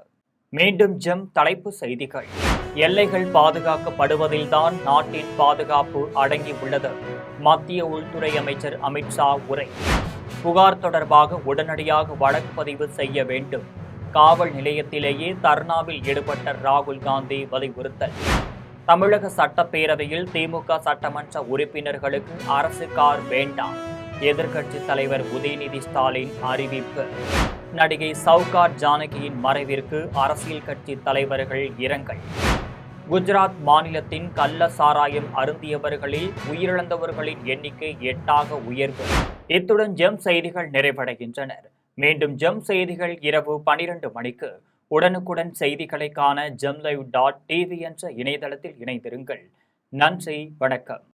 மீண்டும் ஜெம் தலைப்பு செய்திகள். எல்லைகள் பாதுகாக்கப்படுவதில்தான் நாட்டின் பாதுகாப்பு அடங்கி உள்ளது. மத்திய உள்துறை அமைச்சர் அமித்ஷா உரை. புகார் தொடர்பாக உடனடியாக வழக்கு பதிவு செய்ய வேண்டும். காவல் நிலையத்திலேயே தர்ணாவில் ஈடுபட்ட ராகுல் காந்தி வலியுறுத்தல். தமிழக சட்டப்பேரவையில் திமுக சட்டமன்ற உறுப்பினர்களுக்கு அரசு கார் வேண்டாம். எதிர்க்கட்சித் தலைவர் உதயநிதி ஸ்டாலின் அறிவிப்பு. நடிகை சவுகார் ஜானகியின் மறைவிற்கு அரசியல் கட்சி தலைவர்கள் இரங்கல். குஜராத் மாநிலத்தின் கள்ள சாராயம் அருந்தியவர்களில் உயிரிழந்தவர்களின் எண்ணிக்கை 8ஆக உயர்வு. இத்துடன் ஜெம் செய்திகள் நிறைவடைகின்றன. மீண்டும் ஜெம் செய்திகள் இரவு 12 மணிக்கு. உடனுக்குடன் செய்திகளை காண gemlive.tv என்ற இணையதளத்தில் இணைந்திருங்கள். நன்றி, வணக்கம்.